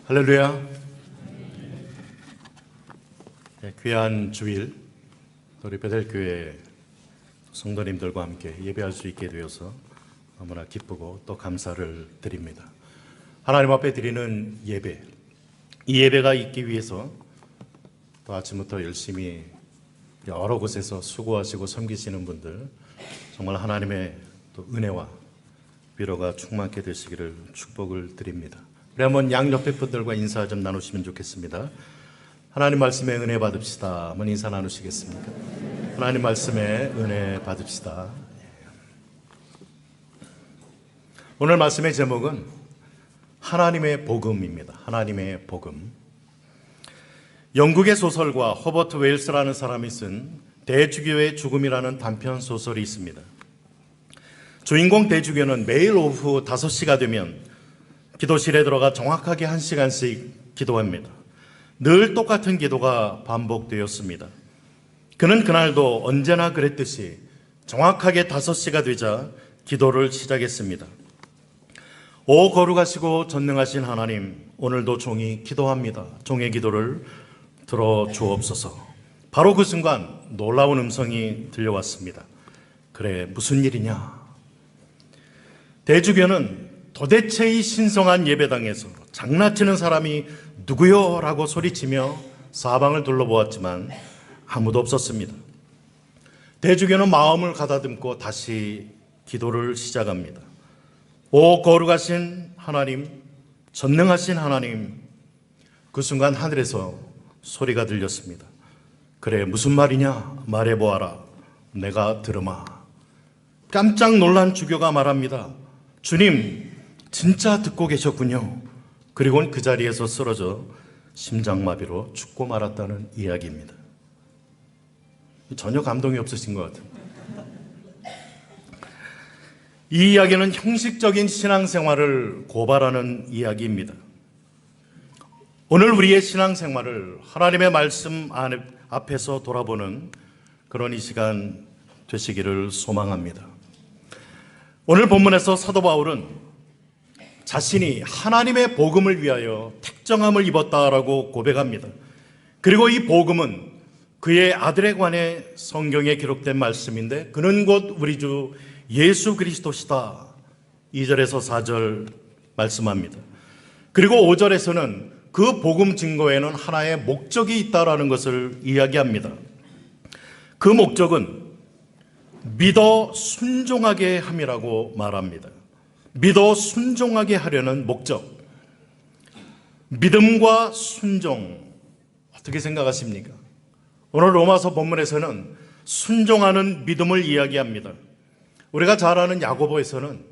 할렐루야. 귀한 주일 우리 베델교회 성도님들과 함께 예배할 수 있게 되어서 너무나 기쁘고 또 감사를 드립니다. 하나님 앞에 드리는 예배, 이 예배가 있기 위해서 또 아침부터 열심히 여러 곳에서 수고하시고 섬기시는 분들 정말 하나님의 또 은혜와 위로가 충만케 되시기를 축복을 드립니다. 우리 한번 양옆에 분들과 인사 좀 나누시면 좋겠습니다. 하나님 말씀에 은혜 받읍시다. 한번 인사 나누시겠습니까? 하나님 말씀에 은혜 받읍시다. 오늘 말씀의 제목은 하나님의 복음입니다. 하나님의 복음. 영국의 소설가 허버트 웨일스라는 사람이 쓴 대주교의 죽음이라는 단편 소설이 있습니다. 주인공 대주교는 매일 오후 5시가 되면 기도실에 들어가 정확하게 1시간씩 기도합니다. 늘 똑같은 기도가 반복되었습니다. 그는 그날도 언제나 그랬듯이 정확하게 5시가 되자 기도를 시작했습니다. 오 거룩하시고 전능하신 하나님, 오늘도 종이 기도합니다. 종의 기도를 들어주옵소서. 바로 그 순간 놀라운 음성이 들려왔습니다. 그래, 무슨 일이냐? 대주교는 도대체 이 신성한 예배당에서 장난치는 사람이 누구요? 라고 소리치며 사방을 둘러보았지만 아무도 없었습니다. 대주교는 마음을 가다듬고 다시 기도를 시작합니다. 오 거룩하신 하나님, 전능하신 하나님. 그 순간 하늘에서 소리가 들렸습니다. 그래, 무슨 말이냐? 말해보아라. 내가 들으마. 깜짝 놀란 주교가 말합니다. 주님, 진짜 듣고 계셨군요. 그리고는 그 자리에서 쓰러져 심장마비로 죽고 말았다는 이야기입니다. 전혀 감동이 없으신 것 같아요. 이 이야기는 형식적인 신앙생활을 고발하는 이야기입니다. 오늘 우리의 신앙생활을 하나님의 말씀 앞에서 돌아보는 그런 이 시간 되시기를 소망합니다. 오늘 본문에서 사도 바울은 자신이 하나님의 복음을 위하여 택정함을 입었다라고 고백합니다. 그리고 이 복음은 그의 아들에 관해 성경에 기록된 말씀인데 그는 곧 우리 주 예수 그리스도시다. 2절에서 4절 말씀합니다. 그리고 5절에서는 그 복음 증거에는 하나의 목적이 있다라는 것을 이야기합니다. 그 목적은 믿어 순종하게 함이라고 말합니다. 믿어 순종하게 하려는 목적. 믿음과 순종, 어떻게 생각하십니까? 오늘 로마서 본문에서는 순종하는 믿음을 이야기합니다. 우리가 잘 아는 야고보에서는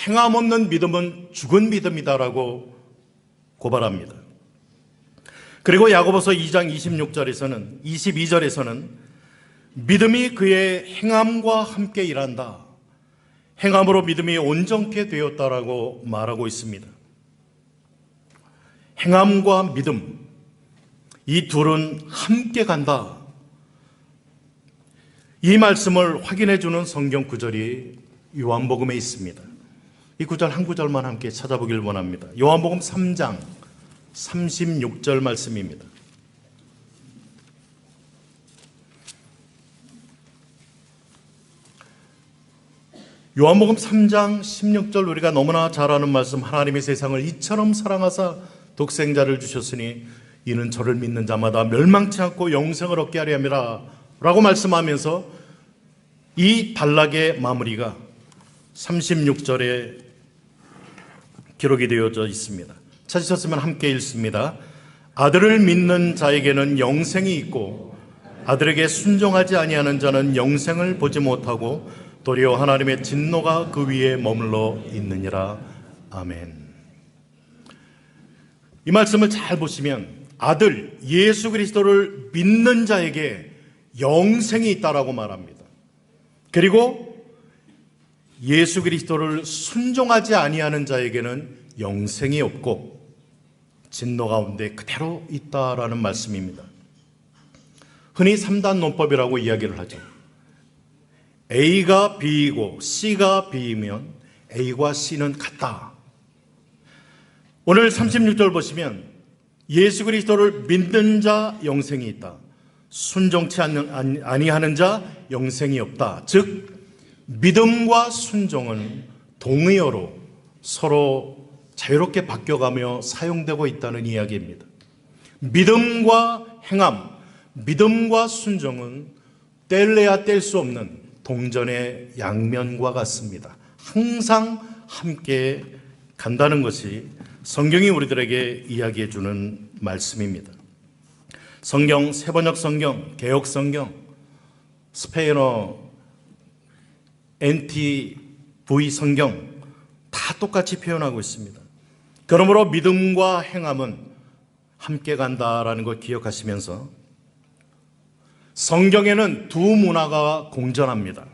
행함 없는 믿음은 죽은 믿음이다라고 고발합니다. 그리고 야고보서 2장 22절에서는 믿음이 그의 행함과 함께 일한다. 행함으로 믿음이 온전케 되었다라고 말하고 있습니다. 행함과 믿음, 이 둘은 함께 간다. 이 말씀을 확인해 주는 성경 구절이 요한복음에 있습니다. 이 구절 한 구절만 함께 찾아보길 원합니다. 요한복음 3장 36절 말씀입니다. 요한복음 3장 16절 우리가 너무나 잘 아는 말씀, 하나님의 세상을 이처럼 사랑하사 독생자를 주셨으니 이는 저를 믿는 자마다 멸망치 않고 영생을 얻게 하려 함이라 라고 말씀하면서 이 단락의 마무리가 36절에 기록이 되어져 있습니다. 찾으셨으면 함께 읽습니다. 아들을 믿는 자에게는 영생이 있고 아들에게 순종하지 아니하는 자는 영생을 보지 못하고 도리어 하나님의 진노가 그 위에 머물러 있느니라. 아멘. 이 말씀을 잘 보시면 아들 예수 그리스도를 믿는 자에게 영생이 있다라고 말합니다. 그리고 예수 그리스도를 순종하지 아니하는 자에게는 영생이 없고 진노 가운데 그대로 있다라는 말씀입니다. 흔히 3단 논법이라고 이야기를 하죠. A가 B이고 C가 B이면 A와 C는 같다. 오늘 36절 보시면 예수 그리스도를 믿는 자 영생이 있다. 순종치 아니하는 자 영생이 없다. 즉 믿음과 순종은 동의어로 서로 자유롭게 바뀌어가며 사용되고 있다는 이야기입니다. 믿음과 행함, 믿음과 순종은 뗄래야 뗄 수 없는 동전의 양면과 같습니다. 항상 함께 간다는 것이 성경이 우리들에게 이야기해 주는 말씀입니다. 성경, 세번역 성경, 개역 성경, 스페인어 NTV 성경 다 똑같이 표현하고 있습니다. 그러므로 믿음과 행함은 함께 간다라는 걸 기억하시면서 성경에는 두 문화가 공존합니다.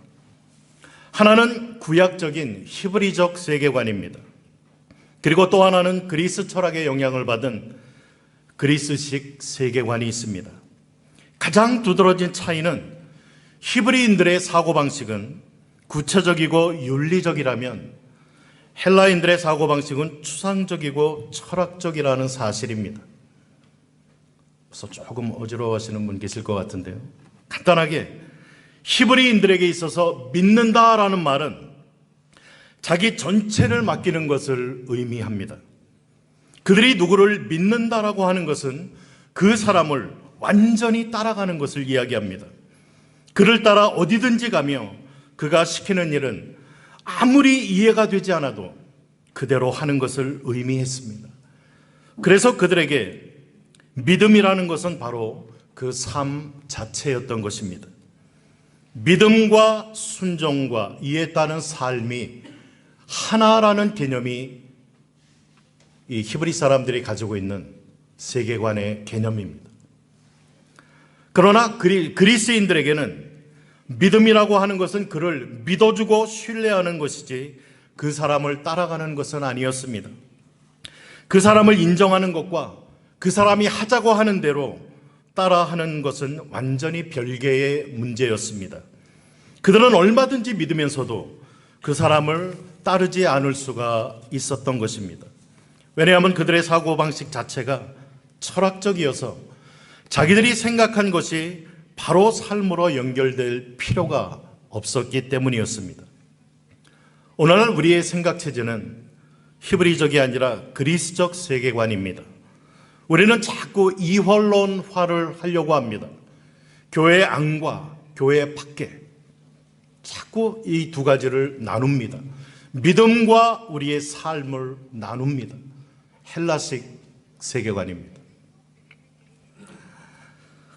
하나는 구약적인 히브리적 세계관입니다. 그리고 또 하나는 그리스 철학의 영향을 받은 그리스식 세계관이 있습니다. 가장 두드러진 차이는 히브리인들의 사고방식은 구체적이고 윤리적이라면 헬라인들의 사고방식은 추상적이고 철학적이라는 사실입니다. 그래서 조금 어지러워하시는 분 계실 것 같은데요. 간단하게 히브리인들에게 있어서 믿는다라는 말은 자기 전체를 맡기는 것을 의미합니다. 그들이 누구를 믿는다라고 하는 것은 그 사람을 완전히 따라가는 것을 이야기합니다. 그를 따라 어디든지 가며 그가 시키는 일은 아무리 이해가 되지 않아도 그대로 하는 것을 의미했습니다. 그래서 그들에게 믿음이라는 것은 바로 그 삶 자체였던 것입니다. 믿음과 순종과 이에 따른 삶이 하나라는 개념이 이 히브리 사람들이 가지고 있는 세계관의 개념입니다. 그러나 그리스인들에게는 믿음이라고 하는 것은 그를 믿어주고 신뢰하는 것이지 그 사람을 따라가는 것은 아니었습니다. 그 사람을 인정하는 것과 그 사람이 하자고 하는 대로 따라하는 것은 완전히 별개의 문제였습니다. 그들은 얼마든지 믿으면서도 그 사람을 따르지 않을 수가 있었던 것입니다. 왜냐하면 그들의 사고방식 자체가 철학적이어서 자기들이 생각한 것이 바로 삶으로 연결될 필요가 없었기 때문이었습니다. 오늘날 우리의 생각체제는 히브리적이 아니라 그리스적 세계관입니다. 우리는 자꾸 이원론화를 하려고 합니다. 교회 안과 교회 밖에 자꾸 이 두 가지를 나눕니다. 믿음과 우리의 삶을 나눕니다. 헬라식 세계관입니다.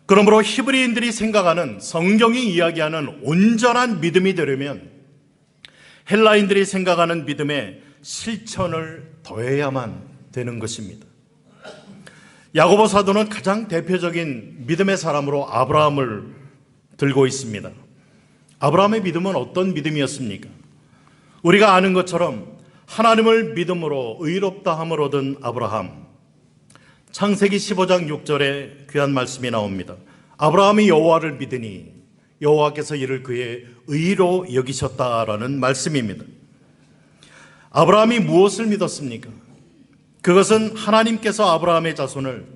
그러므로 히브리인들이 생각하는 성경이 이야기하는 온전한 믿음이 되려면 헬라인들이 생각하는 믿음에 실천을 더해야만 되는 것입니다. 야고보 사도는 가장 대표적인 믿음의 사람으로 아브라함을 들고 있습니다. 아브라함의 믿음은 어떤 믿음이었습니까? 우리가 아는 것처럼 하나님을 믿음으로 의롭다함을 얻은 아브라함, 창세기 15장 6절에 귀한 말씀이 나옵니다. 아브라함이 여호와를 믿으니 여호와께서 이를 그의 의로 여기셨다라는 말씀입니다. 아브라함이 무엇을 믿었습니까? 그것은 하나님께서 아브라함의 자손을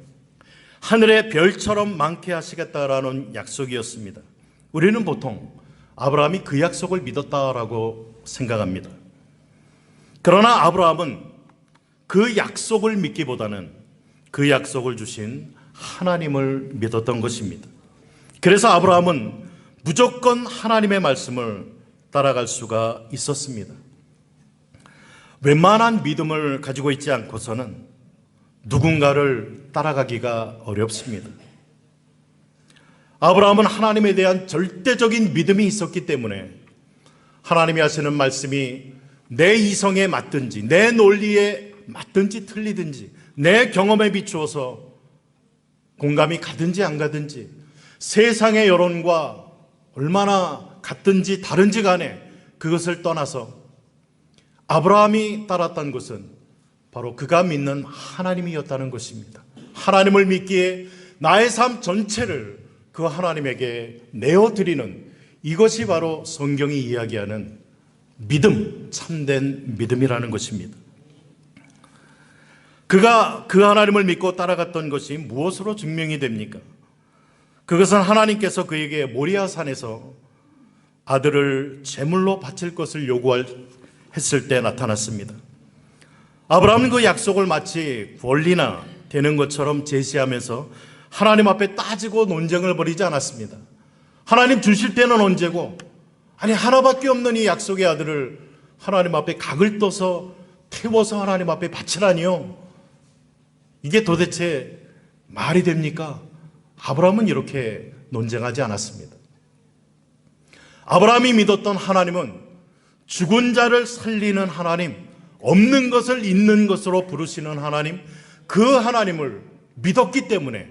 하늘의 별처럼 많게 하시겠다라는 약속이었습니다. 우리는 보통 아브라함이 그 약속을 믿었다라고 생각합니다. 그러나 아브라함은 그 약속을 믿기보다는 그 약속을 주신 하나님을 믿었던 것입니다. 그래서 아브라함은 무조건 하나님의 말씀을 따라갈 수가 있었습니다. 웬만한 믿음을 가지고 있지 않고서는 누군가를 따라가기가 어렵습니다. 아브라함은 하나님에 대한 절대적인 믿음이 있었기 때문에 하나님이 하시는 말씀이 내 이성에 맞든지 내 논리에 맞든지 틀리든지 내 경험에 비추어서 공감이 가든지 안 가든지 세상의 여론과 얼마나 같든지 다른지 간에 그것을 떠나서 아브라함이 따랐던 것은 바로 그가 믿는 하나님이었다는 것입니다. 하나님을 믿기에 나의 삶 전체를 그 하나님에게 내어드리는 이것이 바로 성경이 이야기하는 믿음, 참된 믿음이라는 것입니다. 그가 그 하나님을 믿고 따라갔던 것이 무엇으로 증명이 됩니까? 그것은 하나님께서 그에게 모리아 산에서 아들을 제물로 바칠 것을 요구했을 때 나타났습니다. 아브라함은 그 약속을 마치 권리나 되는 것처럼 제시하면서 하나님 앞에 따지고 논쟁을 벌이지 않았습니다. 하나님 주실 때는 언제고, 아니 하나밖에 없는 이 약속의 아들을 하나님 앞에 각을 떠서 태워서 하나님 앞에 바치라니요? 이게 도대체 말이 됩니까? 아브라함은 이렇게 논쟁하지 않았습니다. 아브라함이 믿었던 하나님은 죽은 자를 살리는 하나님, 없는 것을 있는 것으로 부르시는 하나님, 그 하나님을 믿었기 때문에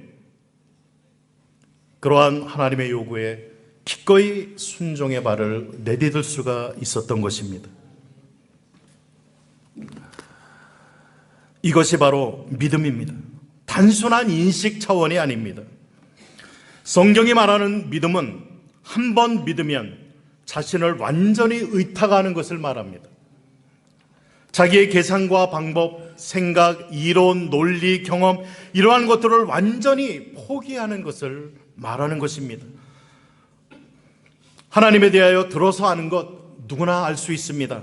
그러한 하나님의 요구에 기꺼이 순종의 발을 내디딜 수가 있었던 것입니다. 이것이 바로 믿음입니다. 단순한 인식 차원이 아닙니다. 성경이 말하는 믿음은 한 번 믿으면 자신을 완전히 의탁하는 것을 말합니다. 자기의 계산과 방법, 생각, 이론, 논리, 경험 이러한 것들을 완전히 포기하는 것을 말하는 것입니다. 하나님에 대하여 들어서 아는 것 누구나 알 수 있습니다.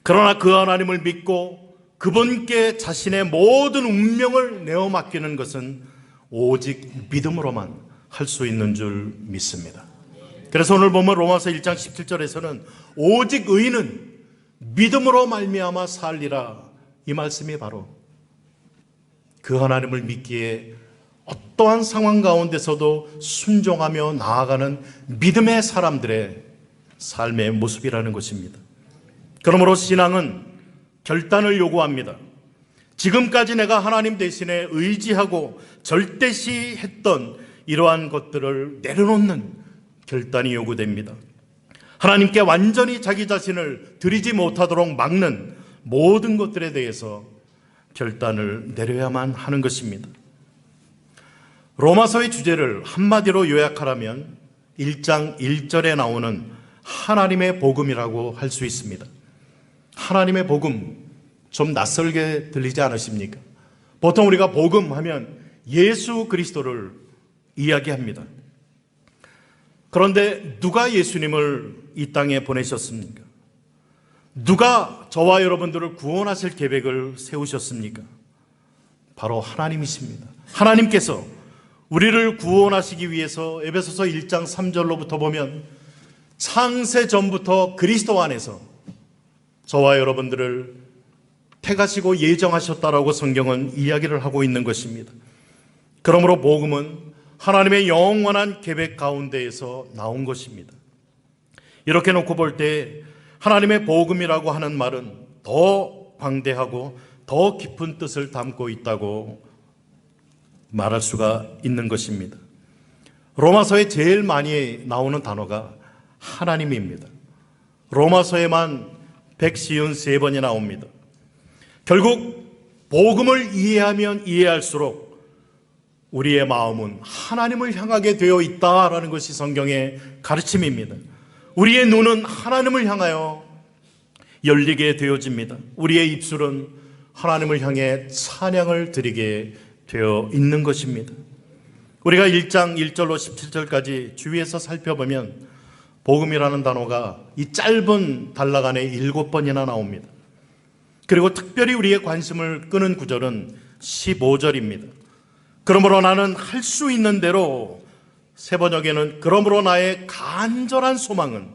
그러나 그 하나님을 믿고 그분께 자신의 모든 운명을 내어 맡기는 것은 오직 믿음으로만 할 수 있는 줄 믿습니다. 그래서 오늘 보면 로마서 1장 17절에서는 오직 의인은 믿음으로 말미암아 살리라, 이 말씀이 바로 그 하나님을 믿기에 어떠한 상황 가운데서도 순종하며 나아가는 믿음의 사람들의 삶의 모습이라는 것입니다. 그러므로 신앙은 결단을 요구합니다. 지금까지 내가 하나님 대신에 의지하고 절대시 했던 이러한 것들을 내려놓는 결단이 요구됩니다. 하나님께 완전히 자기 자신을 드리지 못하도록 막는 모든 것들에 대해서 결단을 내려야만 하는 것입니다. 로마서의 주제를 한마디로 요약하라면 1장 1절에 나오는 하나님의 복음이라고 할 수 있습니다. 하나님의 복음, 좀 낯설게 들리지 않으십니까? 보통 우리가 복음 하면 예수 그리스도를 이야기합니다. 그런데 누가 예수님을 이 땅에 보내셨습니까? 누가 저와 여러분들을 구원하실 계획을 세우셨습니까? 바로 하나님이십니다. 하나님께서 우리를 구원하시기 위해서 에베소서 1장 3절로부터 보면 창세 전부터 그리스도 안에서 저와 여러분들을 택하시고 예정하셨다라고 성경은 이야기를 하고 있는 것입니다. 그러므로 복음은 하나님의 영원한 계획 가운데에서 나온 것입니다. 이렇게 놓고 볼 때 하나님의 복음이라고 하는 말은 더 광대하고 더 깊은 뜻을 담고 있다고 말할 수가 있는 것입니다. 로마서에 제일 많이 나오는 단어가 하나님입니다. 로마서에만 153번이 나옵니다. 결국 복음을 이해하면 이해할수록 우리의 마음은 하나님을 향하게 되어 있다라는 것이 성경의 가르침입니다. 우리의 눈은 하나님을 향하여 열리게 되어집니다. 우리의 입술은 하나님을 향해 찬양을 드리게 되어 있는 것입니다. 우리가 1장 1절로 17절까지 주위에서 살펴보면 복음이라는 단어가 이 짧은 단락 안에 7번이나 나옵니다. 그리고 특별히 우리의 관심을 끄는 구절은 15절입니다. 그러므로 나는 할 수 있는 대로, 세 번역에는 그러므로 나의 간절한 소망은,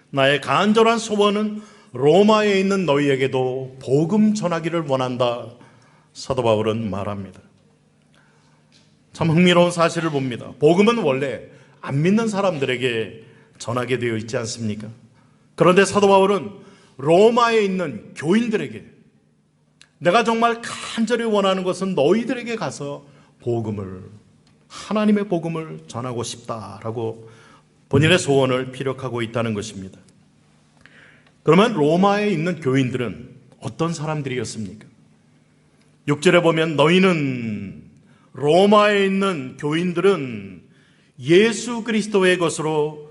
나의 간절한 소원은 로마에 있는 너희에게도 복음 전하기를 원한다, 사도 바울은 말합니다. 참 흥미로운 사실을 봅니다. 복음은 원래 안 믿는 사람들에게 전하게 되어 있지 않습니까? 그런데 사도 바울은 로마에 있는 교인들에게, 내가 정말 간절히 원하는 것은 너희들에게 가서 복음을, 하나님의 복음을 전하고 싶다라고 본인의 소원을 피력하고 있다는 것입니다. 그러면 로마에 있는 교인들은 어떤 사람들이었습니까? 6절에 보면 너희는, 로마에 있는 교인들은 예수 그리스도의 것으로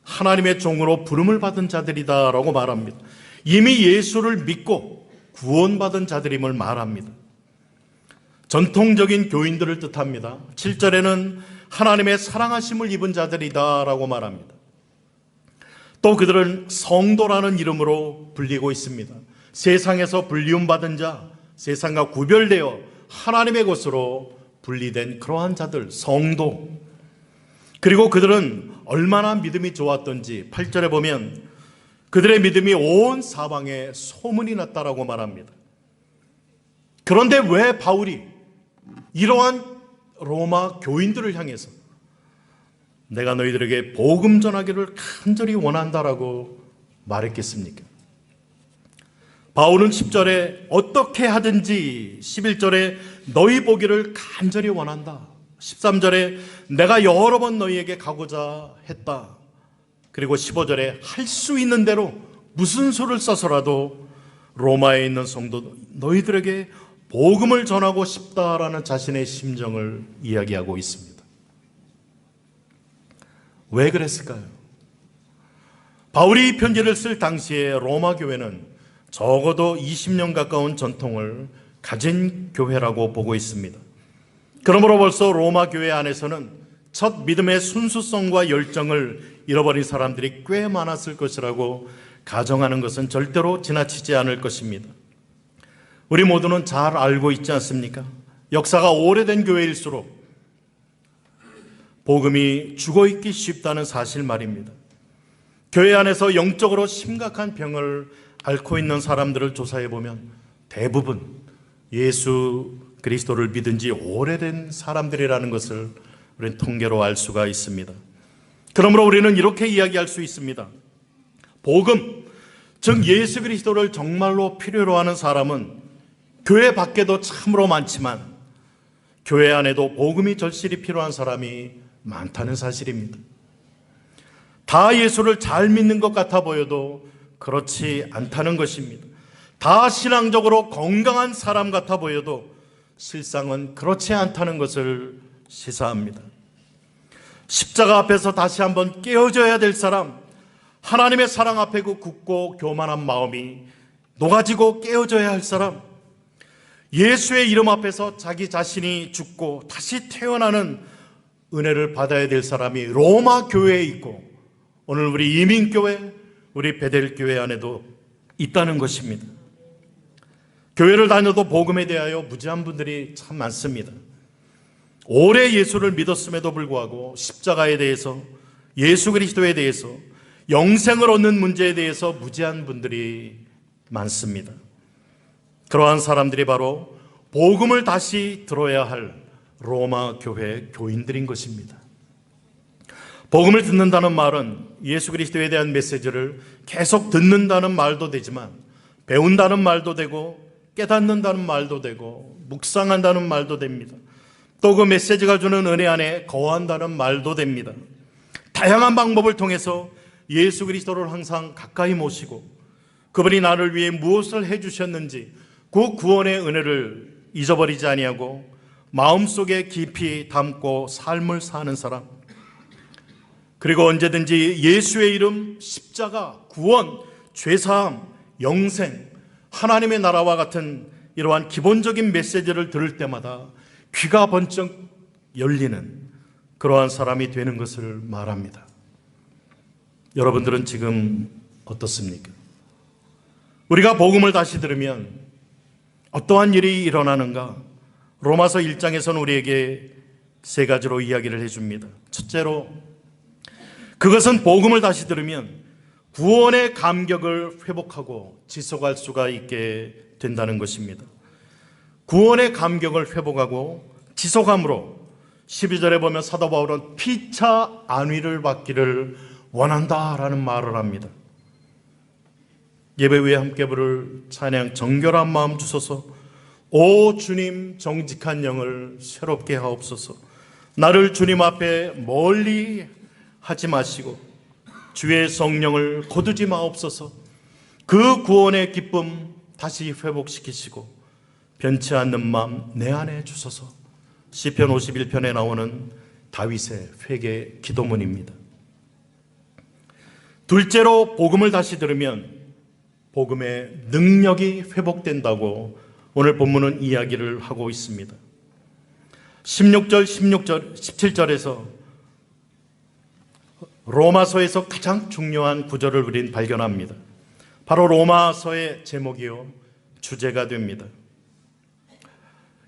하나님의 종으로 부름을 받은 자들이다라고 말합니다. 이미 예수를 믿고 구원받은 자들임을 말합니다. 전통적인 교인들을 뜻합니다. 7절에는 하나님의 사랑하심을 입은 자들이다라고 말합니다. 또 그들은 성도라는 이름으로 불리고 있습니다. 세상에서 불리움받은 자, 세상과 구별되어 하나님의 것으로 분리된 그러한 자들, 성도. 그리고 그들은 얼마나 믿음이 좋았던지 8절에 보면 그들의 믿음이 온 사방에 소문이 났다라고 말합니다. 그런데 왜 바울이 이러한 로마 교인들을 향해서 내가 너희들에게 복음 전하기를 간절히 원한다라고 말했겠습니까? 바울은 10절에 어떻게 하든지, 11절에 너희 보기를 간절히 원한다, 13절에 내가 여러 번 너희에게 가고자 했다, 그리고 15절에 할 수 있는 대로 무슨 수를 써서라도 로마에 있는 성도 너희들에게 복음을 전하고 싶다라는 자신의 심정을 이야기하고 있습니다. 왜 그랬을까요? 바울이 이 편지를 쓸 당시에 로마 교회는 적어도 20년 가까운 전통을 가진 교회라고 보고 있습니다. 그러므로 벌써 로마 교회 안에서는 첫 믿음의 순수성과 열정을 잃어버린 사람들이 꽤 많았을 것이라고 가정하는 것은 절대로 지나치지 않을 것입니다. 우리 모두는 잘 알고 있지 않습니까? 역사가 오래된 교회일수록 복음이 죽어있기 쉽다는 사실 말입니다. 교회 안에서 영적으로 심각한 병을 앓고 있는 사람들을 조사해 보면 대부분 예수 그리스도를 믿은 지 오래된 사람들이라는 것을 우리는 통계로 알 수가 있습니다. 그러므로 우리는 이렇게 이야기할 수 있습니다. 복음, 즉 예수 그리스도를 정말로 필요로 하는 사람은 교회 밖에도 참으로 많지만 교회 안에도 복음이 절실히 필요한 사람이 많다는 사실입니다. 다 예수를 잘 믿는 것 같아 보여도 그렇지 않다는 것입니다. 다 신앙적으로 건강한 사람 같아 보여도 실상은 그렇지 않다는 것을 시사합니다. 십자가 앞에서 다시 한번 깨어져야 될 사람, 하나님의 사랑 앞에 그 굳고 교만한 마음이 녹아지고 깨어져야 할 사람, 예수의 이름 앞에서 자기 자신이 죽고 다시 태어나는 은혜를 받아야 될 사람이 로마 교회에 있고 오늘 우리 이민교회, 우리 베델교회 안에도 있다는 것입니다. 교회를 다녀도 복음에 대하여 무지한 분들이 참 많습니다. 오래 예수를 믿었음에도 불구하고 십자가에 대해서, 예수 그리스도에 대해서, 영생을 얻는 문제에 대해서 무지한 분들이 많습니다. 그러한 사람들이 바로 복음을 다시 들어야 할 로마 교회 교인들인 것입니다. 복음을 듣는다는 말은 예수 그리스도에 대한 메시지를 계속 듣는다는 말도 되지만 배운다는 말도 되고 깨닫는다는 말도 되고 묵상한다는 말도 됩니다. 또 그 메시지가 주는 은혜 안에 거한다는 말도 됩니다. 다양한 방법을 통해서 예수 그리스도를 항상 가까이 모시고 그분이 나를 위해 무엇을 해주셨는지 그 구원의 은혜를 잊어버리지 아니하고 마음속에 깊이 담고 삶을 사는 사람, 그리고 언제든지 예수의 이름, 십자가, 구원, 죄사함, 영생, 하나님의 나라와 같은 이러한 기본적인 메시지를 들을 때마다 귀가 번쩍 열리는 그러한 사람이 되는 것을 말합니다. 여러분들은 지금 어떻습니까? 우리가 복음을 다시 들으면 어떠한 일이 일어나는가? 로마서 1장에서는 우리에게 세 가지로 이야기를 해줍니다. 첫째로, 그것은 복음을 다시 들으면 구원의 감격을 회복하고 지속할 수가 있게 된다는 것입니다. 구원의 감격을 회복하고 지속함으로 12절에 보면 사도 바울은 피차 안위를 받기를 원한다라는 말을 합니다. 예배 후에 함께 부를 찬양 정결한 마음 주소서. 오 주님, 정직한 영을 새롭게 하옵소서. 나를 주님 앞에 멀리 하지 마시고 주의 성령을 거두지 마옵소서. 그 구원의 기쁨 다시 회복시키시고 변치 않는 마음 내 안에 주소서. 시편 51편에 나오는 다윗의 회개 기도문입니다. 둘째로 복음을 다시 들으면 복음의 능력이 회복된다고 오늘 본문은 이야기를 하고 있습니다. 17절에서 로마서에서 가장 중요한 구절을 우리는 발견합니다. 바로 로마서의 제목이요, 주제가 됩니다.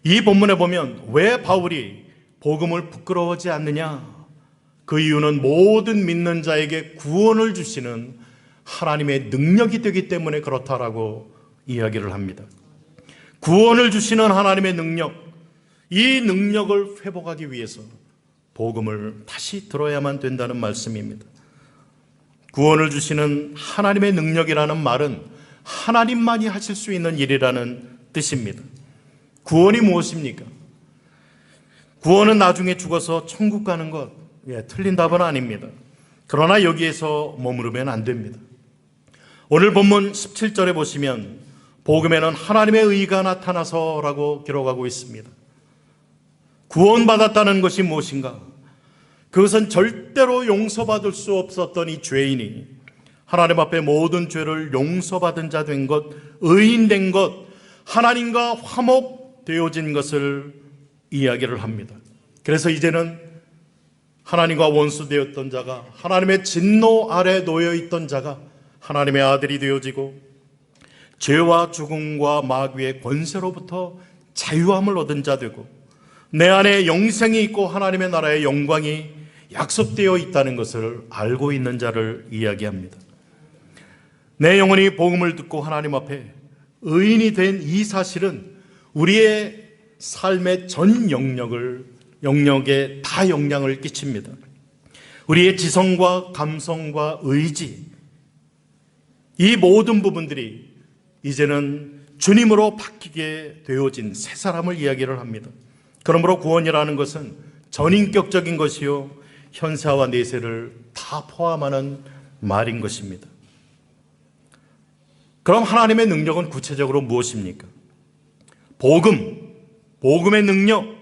이 본문에 보면 왜 바울이 복음을 부끄러워하지 않느냐? 그 이유는 모든 믿는 자에게 구원을 주시는 하나님의 능력이 되기 때문에 그렇다라고 이야기를 합니다. 구원을 주시는 하나님의 능력, 이 능력을 회복하기 위해서 복음을 다시 들어야만 된다는 말씀입니다. 구원을 주시는 하나님의 능력이라는 말은 하나님만이 하실 수 있는 일이라는 뜻입니다. 구원이 무엇입니까? 구원은 나중에 죽어서 천국 가는 것, 틀린 답은 아닙니다. 그러나 여기에서 머무르면 안 됩니다. 오늘 본문 17절에 보시면 복음에는 하나님의 의가 나타나서라고 기록하고 있습니다. 구원받았다는 것이 무엇인가? 그것은 절대로 용서받을 수 없었던 이 죄인이 하나님 앞에 모든 죄를 용서받은 자 된 것, 의인된 것, 하나님과 화목되어진 것을 이야기를 합니다. 그래서 이제는 하나님과 원수되었던 자가, 하나님의 진노 아래 놓여있던 자가 하나님의 아들이 되어지고 죄와 죽음과 마귀의 권세로부터 자유함을 얻은 자 되고 내 안에 영생이 있고 하나님의 나라의 영광이 약속되어 있다는 것을 알고 있는 자를 이야기합니다. 내 영혼이 복음을 듣고 하나님 앞에 의인이 된 이 사실은 우리의 삶의 전 영역에 다 영향을 끼칩니다. 우리의 지성과 감성과 의지, 이 모든 부분들이 이제는 주님으로 바뀌게 되어진 새 사람을 이야기를 합니다. 그러므로 구원이라는 것은 전인격적인 것이요 현세와 내세를 다 포함하는 말인 것입니다. 그럼 하나님의 능력은 구체적으로 무엇입니까? 복음의 능력.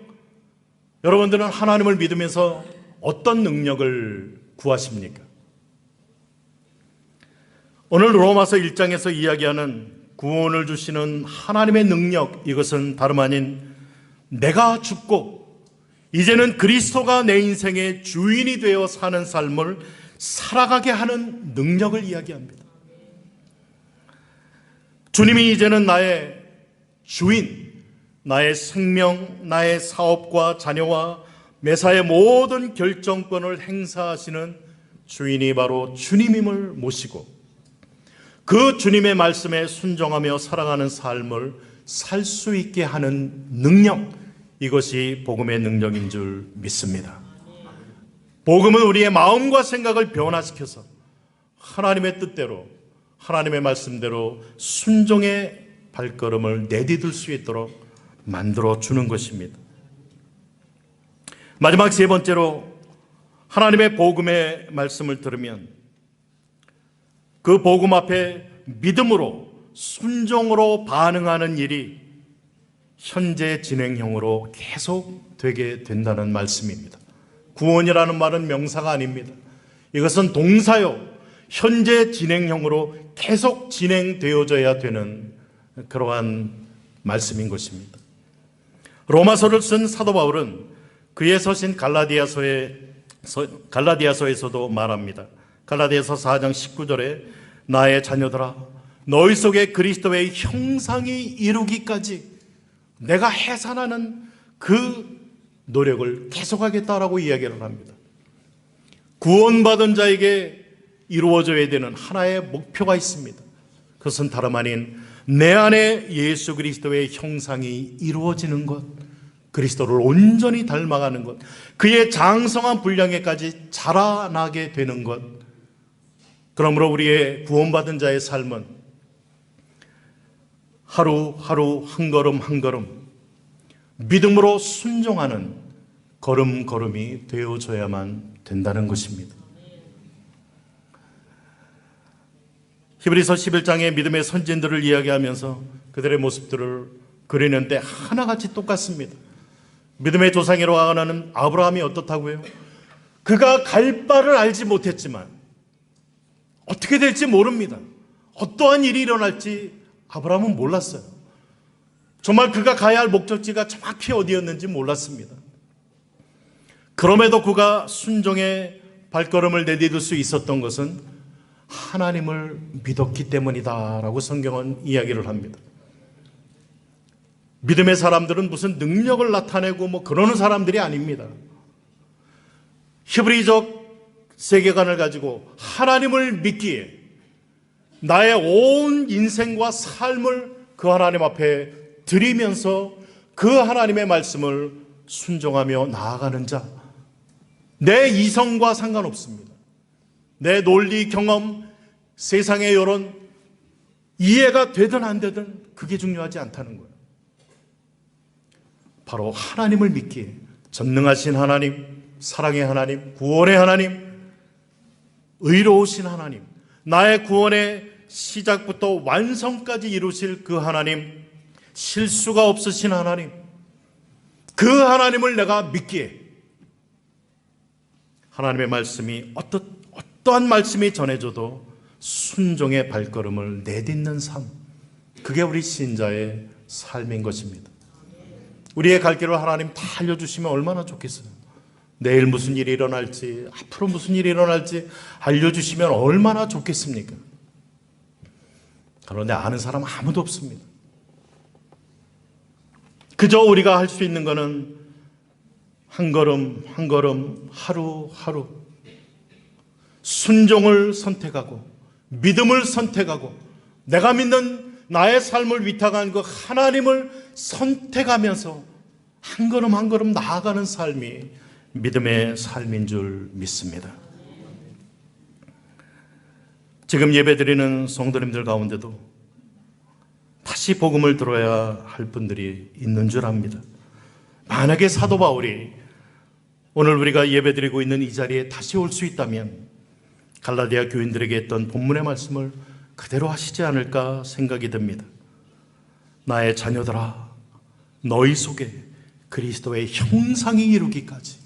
여러분들은 하나님을 믿으면서 어떤 능력을 구하십니까? 오늘 로마서 1장에서 이야기하는 구원을 주시는 하나님의 능력, 이것은 다름 아닌 내가 죽고 이제는 그리스도가 내 인생의 주인이 되어 사는 삶을 살아가게 하는 능력을 이야기합니다. 주님이 이제는 나의 주인, 나의 생명, 나의 사업과 자녀와 매사의 모든 결정권을 행사하시는 주인이 바로 주님임을 모시고 그 주님의 말씀에 순종하며 살아가는 삶을 살 수 있게 하는 능력, 이것이 복음의 능력인 줄 믿습니다. 복음은 우리의 마음과 생각을 변화시켜서 하나님의 뜻대로, 하나님의 말씀대로 순종의 발걸음을 내디딜 수 있도록 만들어주는 것입니다. 마지막 세 번째로 하나님의 복음의 말씀을 들으면 그 복음 앞에 믿음으로 순종으로 반응하는 일이 현재 진행형으로 계속 되게 된다는 말씀입니다. 구원이라는 말은 명사가 아닙니다. 이것은 동사요, 현재 진행형으로 계속 진행되어져야 되는 그러한 말씀인 것입니다. 로마서를 쓴 사도 바울은 그의 서신 갈라디아서에서도 말합니다. 갈라디아서 4장 19절에 나의 자녀들아, 너희 속에 그리스도의 형상이 이루기까지 내가 해산하는 그 노력을 계속하겠다라고 이야기를 합니다. 구원받은 자에게 이루어져야 되는 하나의 목표가 있습니다. 그것은 다름 아닌 내 안에 예수 그리스도의 형상이 이루어지는 것, 그리스도를 온전히 닮아가는 것, 그의 장성한 분량에까지 자라나게 되는 것. 그러므로 우리의 구원받은 자의 삶은 하루하루 한 걸음 한 걸음 믿음으로 순종하는 걸음걸음이 되어줘야만 된다는 것입니다. 히브리서 11장의 믿음의 선진들을 이야기하면서 그들의 모습들을 그리는데 하나같이 똑같습니다. 믿음의 조상이라고 하는 아브라함이 어떻다고요? 그가 갈 바를 알지 못했지만 어떻게 될지 모릅니다. 어떠한 일이 일어날지 아브라함은 몰랐어요. 정말 그가 가야 할 목적지가 정확히 어디였는지 몰랐습니다. 그럼에도 그가 순종의 발걸음을 내디딜 수 있었던 것은 하나님을 믿었기 때문이다라고 성경은 이야기를 합니다. 믿음의 사람들은 무슨 능력을 나타내고 그러는 사람들이 아닙니다. 히브리적 세계관을 가지고 하나님을 믿기에 나의 온 인생과 삶을 그 하나님 앞에 드리면서 그 하나님의 말씀을 순종하며 나아가는 자, 내 이성과 상관없습니다. 내 논리, 경험, 세상의 여론, 이해가 되든 안 되든 그게 중요하지 않다는 거예요. 바로 하나님을 믿기에 전능하신 하나님, 사랑의 하나님, 구원의 하나님, 의로우신 하나님, 나의 구원의 시작부터 완성까지 이루실 그 하나님, 실수가 없으신 하나님, 그 하나님을 내가 믿기에 하나님의 말씀이 어떠한 말씀이 전해져도 순종의 발걸음을 내딛는 삶, 그게 우리 신자의 삶인 것입니다. 우리의 갈 길을 하나님 다 알려주시면 얼마나 좋겠어요. 내일 무슨 일이 일어날지, 앞으로 무슨 일이 일어날지 알려주시면 얼마나 좋겠습니까? 그런데 아는 사람 아무도 없습니다. 그저 우리가 할 수 있는 것은 한 걸음 한 걸음, 하루하루 순종을 선택하고 믿음을 선택하고 내가 믿는 나의 삶을 위탁한 그 하나님을 선택하면서 한 걸음 한 걸음 나아가는 삶이 믿음의 삶인 줄 믿습니다. 지금 예배드리는 성도님들 가운데도 다시 복음을 들어야 할 분들이 있는 줄 압니다. 만약에 사도 바울이 오늘 우리가 예배드리고 있는 이 자리에 다시 올 수 있다면 갈라디아 교인들에게 했던 본문의 말씀을 그대로 하시지 않을까 생각이 듭니다. 나의 자녀들아, 너희 속에 그리스도의 형상이 이루기까지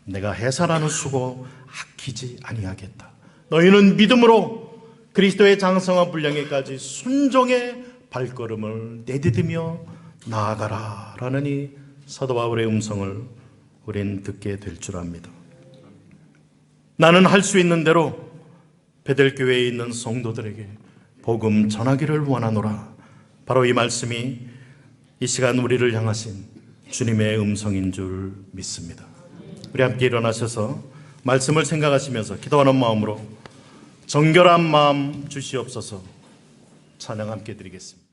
내가 해산하는 수고 아끼지 아니하겠다. 너희는 믿음으로 그리스도의 장성한 분량에까지 순종의 발걸음을 내디디며 나아가라 라는 이 사도 바울의 음성을 우린 듣게 될 줄 압니다. 나는 할 수 있는 대로 베델교회에 있는 성도들에게 복음 전하기를 원하노라. 바로 이 말씀이 이 시간 우리를 향하신 주님의 음성인 줄 믿습니다. 우리 함께 일어나셔서 말씀을 생각하시면서 기도하는 마음으로 정결한 마음 주시옵소서. 찬양 함께 드리겠습니다.